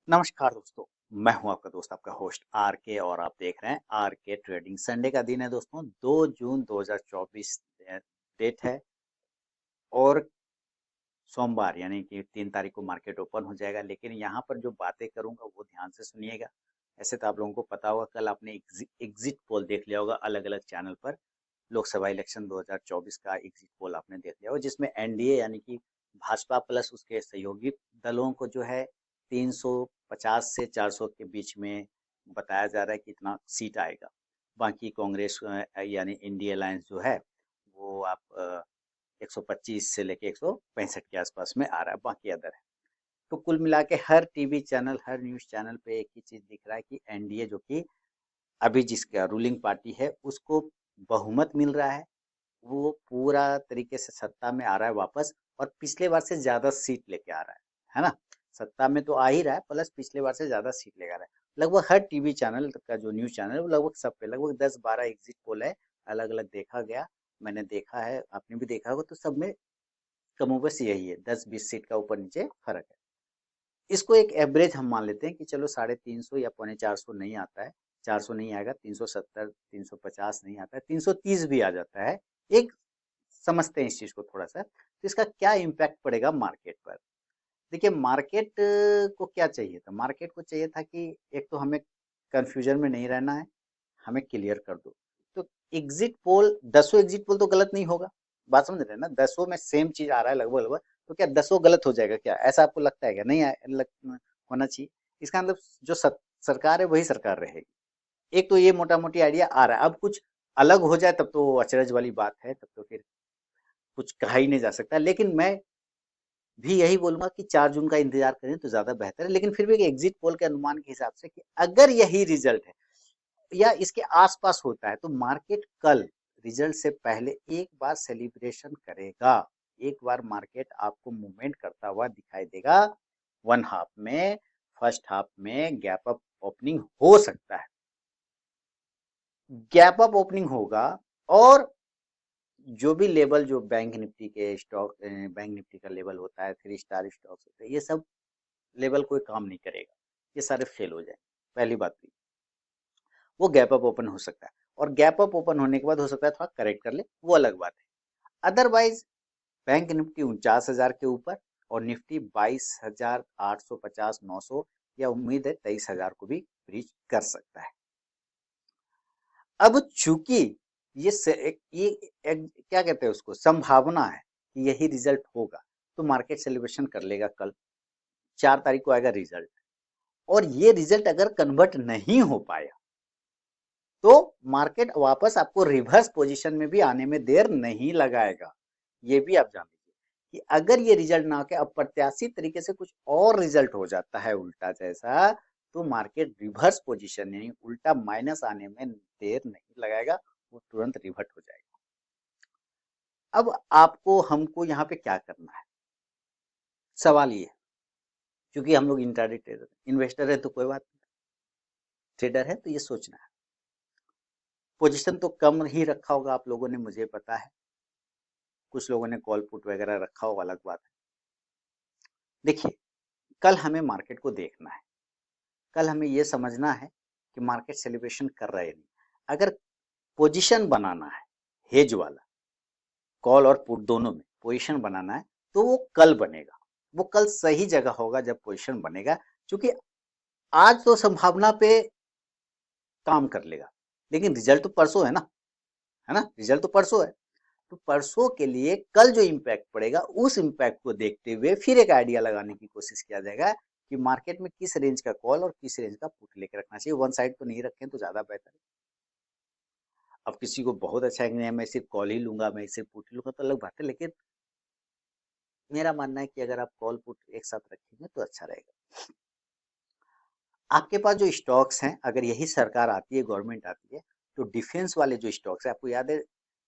नमस्कार दोस्तों। मैं हूं आपका दोस्त आपका होस्ट आर के और आप देख रहे हैं आर के ट्रेडिंग। संडे का दिन है दोस्तों, 2 जून 2024 डेट है और सोमवार यानी कि 3 तारीख को मार्केट ओपन हो जाएगा। लेकिन यहाँ पर जो बातें करूंगा वो ध्यान से सुनिएगा। ऐसे तो आप लोगों को पता होगा, कल आपने एग्जिट पोल देख लिया होगा अलग अलग चैनल पर। लोकसभा इलेक्शन 2024 का एग्जिट पोल आपने देख लिया होगा, जिसमें एनडीए यानी कि भाजपा प्लस उसके सहयोगी दलों को जो है 350 से 400 के बीच में बताया जा रहा है कि इतना सीट आएगा। बाकी कांग्रेस यानी इंडिया अलायंस जो है वो आप 125 से लेके 165 के आसपास में आ रहा है, बाकी अदर है। तो कुल मिला के हर टीवी चैनल हर न्यूज़ चैनल पे एक ही चीज़ दिख रहा है कि एनडीए जो कि अभी जिसका रूलिंग पार्टी है उसको बहुमत मिल रहा है। वो पूरा तरीके से सत्ता में आ रहा है वापस, और पिछले बार से ज़्यादा सीट लेके आ रहा है ना। सत्ता में तो आ ही रहा है, प्लस पिछले बार से ज़्यादा सीट लेके आ रहा है। लगभग हर टीवी चैनल का जो न्यूज़ चैनल है वो लगभग सब पे लगभग 10-12 एग्जिट पोल है, अलग अलग देखा गया। मैंने देखा है, आपने भी देखा होगा, तो सब में कमोबेश यही है, 10-20 सीट का ऊपर नीचे फर्क है। इसको एक एवरेज हम मान लेते हैं कि चलो 350 या 450 नहीं आता है, 400 नहीं आएगा, 370 350 नहीं आता है, 330 भी आ जाता है। एक समझते हैं इस चीज को थोड़ा सा, तो इसका क्या इम्पैक्ट पड़ेगा मार्केट पर। देखिए, मार्केट को क्या चाहिए था, मार्केट को चाहिए था कि एक तो हमें कंफ्यूजन में नहीं रहना है, हमें क्लियर कर दो। तो एग्जिट पोल, 10 एग्जिट पोल तो गलत नहीं होगा। बात समझ रहे हैं ना, 10 में सेम चीज आ रहा है लगभग लगभग, तो क्या 10 गलत हो जाएगा क्या, ऐसा आपको लगता है क्या? नहीं होना चाहिए। इसका मतलब जो सरकार है वही सरकार रहेगी। एक तो ये मोटा मोटी आइडिया आ रहा है। अब कुछ अलग हो जाए तब तो अचरज वाली बात है, तब तो फिर कुछ कहा ही नहीं जा सकता। लेकिन मैं भी यही बोलूंगा कि 4 जून का इंतजार करें तो ज्यादा बेहतर है। लेकिन फिर भी एग्जिट पोल के अनुमान के हिसाब से कि अगर यही रिजल्ट है या इसके आसपास होता है तो मार्केट कल रिजल्ट से पहले एक बार सेलिब्रेशन करेगा। एक बार मार्केट आपको मूवमेंट करता हुआ दिखाई देगा। वन हाफ में, फर्स्ट हाफ में गैप अप ओपनिंग हो सकता है, गैप अप ओपनिंग होगा। और जो भी लेवल, जो बैंक निफ्टी के स्टॉक, बैंक निफ्टी का लेवल होता है, 3 स्टार स्टॉक्स होते हैं, ये सब लेवल कोई काम नहीं करेगा, ये सारे फेल हो जाए। पहली बात तो वो गैप अप ओपन हो सकता है, और गैप अप ओपन होने के बाद हो सकता है थोड़ा करेक्ट कर ले, वो अलग बात है। अदरवाइज बैंक निफ्टी 49,000 के ऊपर और निफ्टी 22,850 900, या उम्मीद है 23,000 को भी ब्रीच कर सकता है। अब चूंकि क्या कहते हैं उसको, संभावना है कि यही रिजल्ट होगा, तो मार्केट सेलिब्रेशन कर लेगा कल। 4 तारीख को आएगा रिजल्ट, और ये रिजल्ट अगर कन्वर्ट नहीं हो पाया तो मार्केट वापस आपको रिवर्स पोजीशन में भी आने में देर नहीं लगाएगा। ये भी आप जान लीजिए कि अगर ये रिजल्ट ना होकर अप्रत्याशित तरीके से कुछ और रिजल्ट हो जाता है उल्टा जैसा, तो मार्केट रिवर्स पोजीशन यानी उल्टा माइनस आने में देर नहीं लगाएगा, वो तुरंत रिवर्ट हो जाएगा। अब आपको हमको यहाँ पे क्या करना है, सवाल ये है। क्योंकि हम लोग इंट्राडे ट्रेडर, इन्वेस्टर है तो कोई बात नहीं, ट्रेडर है तो ये सोचना है। पोजीशन तो कम ही रखा होगा आप लोगों ने, मुझे पता है। कुछ लोगों ने कॉल पुट वगैरह रखा होगा, अलग बात है। देखिए, कल हमें मार्केट को देखना है। कल हमें ये समझना है कि मार्केट सेलिब्रेशन कर रहा है नहीं। अगर पोजीशन बनाना है, हेज वाला, कॉल और पुट दोनों में पोजीशन बनाना है, तो वो कल बनेगा। वो कल सही जगह होगा जब पोजीशन बनेगा। क्योंकि आज तो संभावना पे काम कर लेगा, लेकिन रिजल्ट तो परसों है ना, रिजल्ट तो परसों है। तो परसों के लिए कल जो इम्पैक्ट पड़ेगा, उस इम्पैक्ट को देखते हुए फिर एक आइडिया लगाने की कोशिश किया जाएगा कि मार्केट में किस रेंज का कॉल और किस रेंज का पुट लेकर रखना चाहिए। वन साइड तो नहीं रखें तो ज्यादा बेहतर है। अब किसी को बहुत अच्छा है कि नहीं, मैं सिर्फ कॉल ही लूंगा, मैं सिर्फ पुट ही लूंगा, तो अलग बात है। लेकिन मेरा मानना है कि अगर आप कॉल पुट एक साथ रखेंगे तो अच्छा रहेगा। आपके पास जो स्टॉक्स हैं, अगर यही सरकार आती है, गवर्नमेंट आती है, तो डिफेंस वाले जो स्टॉक्स है, आपको याद है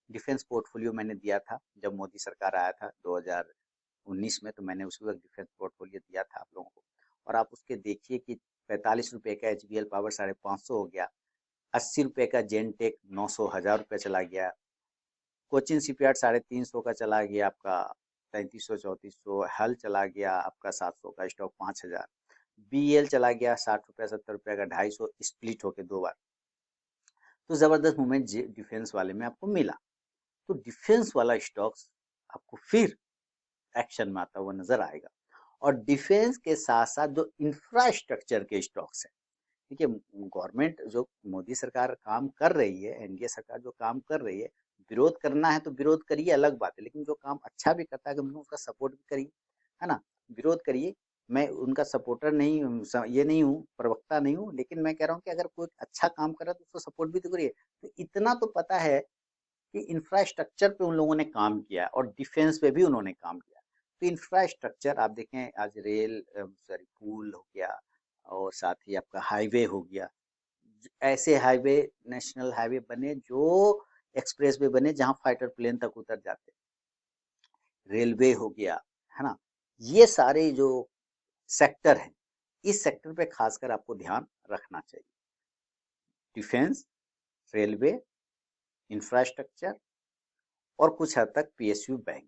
डिफेंस पोर्टफोलियो मैंने दिया था जब मोदी सरकार आया था 2019 में, तो मैंने उसी वक्त डिफेंस पोर्टफोलियो दिया था आप लोगों को। और आप उसके देखिए कि 45 रुपए का HBL पावर 550 हो गया, 80 रुपए का जेनटेक 900 1000 रुपये चला गया, कोचिन शिपयार्ड 350 का चला गया आपका 3300 3400, हल चला गया आपका 700 का स्टॉक 5000। BEL चला गया 60 रुपया 70 रुपया का, 250 स्प्लिट होके 2 बार। तो जबरदस्त मूवमेंट डिफेंस वाले में आपको मिला। तो डिफेंस वाला स्टॉक्स आपको फिर एक्शन में आता हुआ नजर आएगा। और डिफेंस के साथ साथ जो इंफ्रास्ट्रक्चर के स्टॉक्स हैं, देखिए गवर्नमेंट जो मोदी सरकार काम कर रही है, एनडीए सरकार जो काम कर रही है, विरोध करना है तो विरोध करिए, अलग बात है, लेकिन जो काम अच्छा भी करता है कम से कम उसका सपोर्ट भी करिए, है ना। विरोध करिए, मैं उनका सपोर्टर नहीं हूँ, ये नहीं हूँ, प्रवक्ता नहीं हूँ, लेकिन मैं कह रहा हूँ कि अगर कोई अच्छा काम कर रहा है तो उसको सपोर्ट भी तो करिए। तो इतना तो पता है कि इंफ्रास्ट्रक्चर पे उन लोगों ने काम किया और डिफेंस पे भी उन्होंने काम किया। तो इंफ्रास्ट्रक्चर आप देखें, आज रेल सॉरी पुल हो गया, और साथ ही आपका हाईवे हो गया, ऐसे हाईवे, नेशनल हाईवे बने, जो एक्सप्रेस वे बने जहां फाइटर प्लेन तक उतर जाते, रेलवे हो गया, है ना। ये सारे जो सेक्टर हैं, इस सेक्टर पे खासकर आपको ध्यान रखना चाहिए। डिफेंस, रेलवे, इंफ्रास्ट्रक्चर और कुछ हद तक PSU बैंक,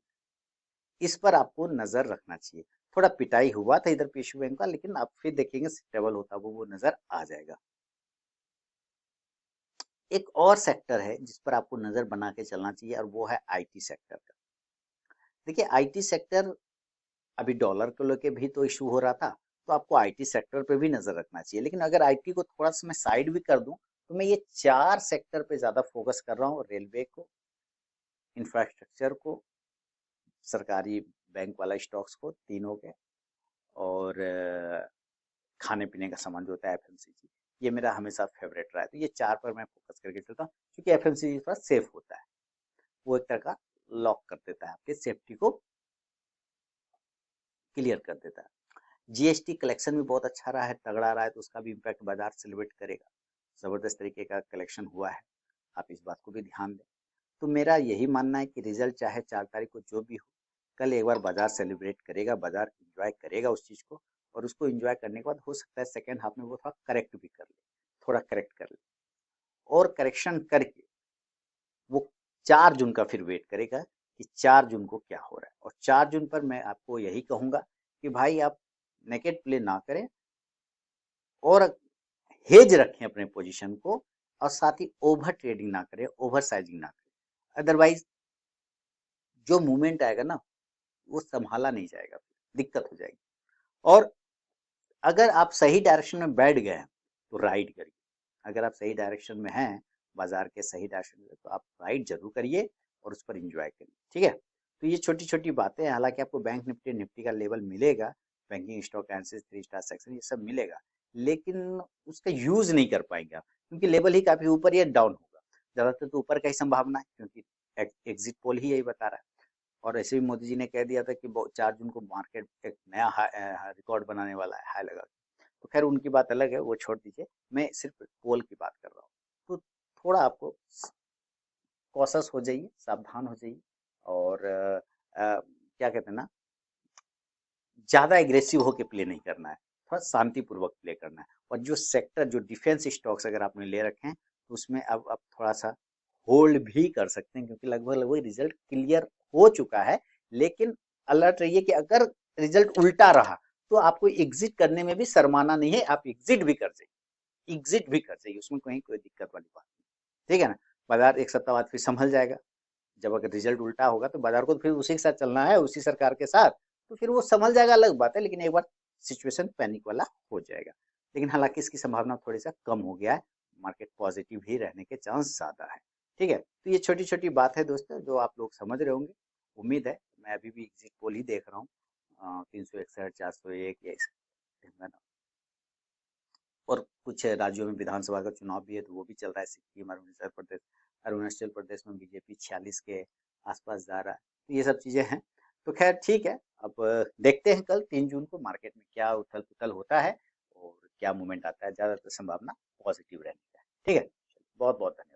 इस पर आपको नजर रखना चाहिए। थोड़ा पिटाई हुआ था इधर PSU बैंक का, लेकिन आप फिर देखेंगे स्टेबल होता वो नजर आ जाएगा। एक और सेक्टर है जिस पर आपको नजर बना के चलना चाहिए, और वो है IT सेक्टर का। देखिए IT सेक्टर, अभी डॉलर को लेके भी तो इशू हो रहा था, तो आपको IT सेक्टर पे भी नजर रखना चाहिए। लेकिन अगर IT को थोड़ा सा मैं साइड भी कर दूं, तो मैं ये 4 सेक्टर पे ज्यादा फोकस कर रहा हूँ, रेलवे को, इंफ्रास्ट्रक्चर को, सरकारी बैंक वाला स्टॉक्स को, तीनों के, और खाने पीने का सामान जो होता है FMCG, ये मेरा हमेशा फेवरेट रहा है। तो ये 4 पर मैं फोकस करके चलता हूँ, क्योंकि FMCG थोड़ा सेफ होता है, वो एक तरह का लॉक कर देता है, आपके सेफ्टी को क्लियर कर देता है। GST कलेक्शन भी बहुत अच्छा रहा है, तगड़ा रहा है, तो उसका भी इम्पैक्ट बाजार सेलिब्रेट करेगा। जबरदस्त तरीके का कलेक्शन हुआ है, आप इस बात को भी ध्यान दें। तो मेरा यही मानना है कि रिजल्ट चाहे 4 तारीख को जो भी हो, कल एक बार बाजार सेलिब्रेट करेगा, बाजार इंजॉय करेगा उस चीज को, और उसको इंजॉय करने के बाद हो सकता है सेकेंड हाफ में वो थोड़ा करेक्ट भी कर ले, थोड़ा करेक्ट कर ले, और करेक्शन करके वो 4 जून का फिर वेट करेगा कि 4 जून को क्या हो रहा है। और 4 जून पर मैं आपको यही कहूंगा कि भाई आप नेकेड प्ले ना करें, और हेज रखें अपने पोजीशन को, और साथ ही ओवर ट्रेडिंग ना करें, ओवर साइजिंग ना करें। अदरवाइज जो मूवमेंट आएगा ना, वो संभाला नहीं जाएगा, दिक्कत हो जाएगी। और अगर आप सही डायरेक्शन में बैठ गए हैं तो राइड करिए। अगर आप सही डायरेक्शन में हैं, बाजार के सही डायरेक्शन में, तो आप राइड जरूर करिए और उस पर इंजॉय करिए, ठीक है। तो ये छोटी छोटी बातें हैं, हालांकि आपको बैंक निफ्टी का लेवल मिलेगा, banking stock analysis 3 star section, ये सब मिलेगा, लेकिन उसका यूज नहीं कर पाएंगे आप, क्योंकि लेवल ही काफी ऊपर या डाउन होगा। ज्यादातर तो ऊपर का ही संभावना है, क्योंकि एग्जिट पोल ही यही बता रहा है। और ऐसे भी मोदी जी ने कह दिया था कि 4 जून को मार्केट एक नया रिकॉर्ड बनाने वाला है, हाई लगा के। तो खैर उनकी बात अलग है, वो छोड़ दीजिए, मैं सिर्फ पोल की बात कर रहा हूँ। तो थोड़ा आपको कॉशस हो जाइए, सावधान हो जाइए, और क्या कहते हैं ना, ज्यादा एग्रेसिव होके प्ले नहीं करना है, थोड़ा शांतिपूर्वक प्ले करना है। और जो सेक्टर, जो डिफेंस स्टॉक्स अगर आपने ले रखे हैं, तो उसमें अब आप थोड़ा सा होल्ड भी कर सकते हैं, क्योंकि लगभग लगभग रिजल्ट क्लियर हो चुका है। लेकिन अलर्ट रहिए कि अगर रिजल्ट उल्टा रहा तो आपको एग्जिट करने में भी शर्माना नहीं है, आप एग्जिट भी कर जाइए, एग्जिट भी कर जाइए, उसमें कहीं कोई दिक्कत वाली बात नहीं, ठीक है ना। बाजार एक सप्ताह बाद फिर संभल जाएगा, जब अगर रिजल्ट उल्टा होगा तो बाजार को तो फिर उसी के साथ चलना है, उसी सरकार के साथ, तो फिर वो संभल जाएगा, अलग बात है। लेकिन एक बार सिचुएशन पैनिक वाला हो जाएगा। लेकिन हालांकि इसकी संभावना थोड़ी सा कम हो गया है, मार्केट पॉजिटिव ही रहने के चांस ज्यादा है, ठीक है। तो ये छोटी छोटी बात है दोस्तों, जो आप लोग समझ रहे होंगे, उम्मीद है। मैं अभी भी एग्जिट पोल ही देख रहा हूँ, 361 401 ये, और कुछ राज्यों में विधानसभा का चुनाव भी है, तो वो भी चल रहा है। सिक्किम, अरुणाचल प्रदेश में बीजेपी 46 के आसपास जा रहा है। तो ये सब चीजें हैं। तो खैर ठीक है, अब देखते हैं कल 3 जून को मार्केट में क्या उथल पुथल होता है और क्या मूवमेंट आता है। ज्यादातर संभावना पॉजिटिव रहने का है, ठीक है। बहुत बहुत धन्यवाद।